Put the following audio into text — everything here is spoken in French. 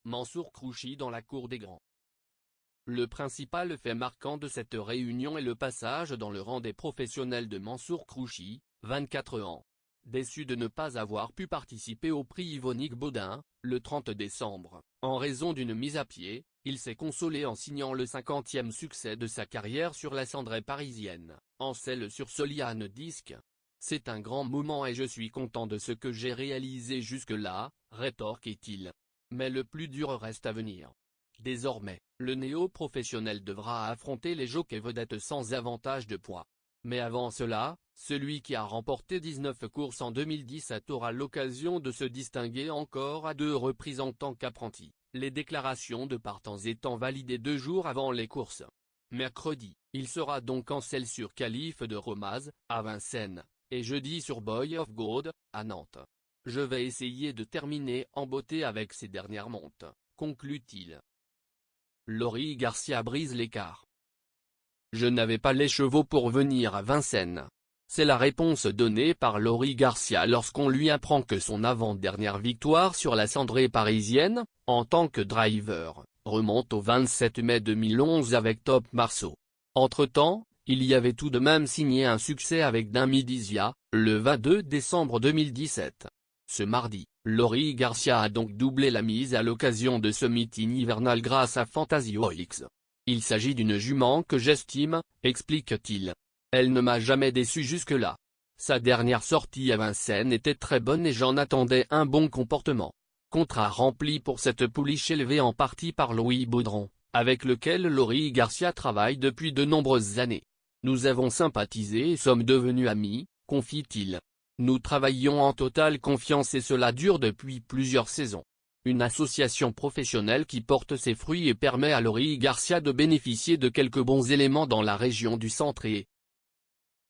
Mansour Krouchi dans la cour des grands. Le principal fait marquant de cette réunion est le passage dans le rang des professionnels de Mansour Krouchi, 24 ans. Déçu de ne pas avoir pu participer au prix Yvonique Baudin, le 30 décembre, en raison d'une mise à pied, il s'est consolé en signant le 50e succès de sa carrière sur la cendrée parisienne, en selle sur Soliane Disc. C'est un grand moment et je suis content de ce que j'ai réalisé jusque-là, rétorque-t-il. Mais le plus dur reste à venir. Désormais, le néo-professionnel devra affronter les jockeys vedettes sans avantage de poids. Mais avant cela, celui qui a remporté 19 courses en 2017 aura l'occasion de se distinguer encore à 2 reprises en tant qu'apprenti, les déclarations de partants étant validées 2 jours avant les courses. Mercredi, il sera donc en selle sur Calife de Romaz, à Vincennes, et jeudi sur Boy of Gold, à Nantes. Je vais essayer de terminer en beauté avec ces dernières montes, conclut-il. Laurie Garcia brise l'écart. Je n'avais pas les chevaux pour venir à Vincennes. C'est la réponse donnée par Laurie Garcia lorsqu'on lui apprend que son avant-dernière victoire sur la cendrée parisienne, en tant que driver, remonte au 27 mai 2011 avec Top Marceau. Entre-temps, il y avait tout de même signé un succès avec Dami Dizia, le 22 décembre 2017. Ce mardi, Laurie Garcia a donc doublé la mise à l'occasion de ce meeting hivernal grâce à Fantasio X. Il s'agit d'une jument que j'estime, explique-t-il. Elle ne m'a jamais déçu jusque-là. Sa dernière sortie à Vincennes était très bonne et j'en attendais un bon comportement. Contrat rempli pour cette pouliche élevée en partie par Louis Baudron, avec lequel Laurie Garcia travaille depuis de nombreuses années. Nous avons sympathisé et sommes devenus amis, confie-t-il. Nous travaillons en totale confiance et cela dure depuis plusieurs saisons. Une association professionnelle qui porte ses fruits et permet à Laurie Garcia de bénéficier de quelques bons éléments dans la région du centre et,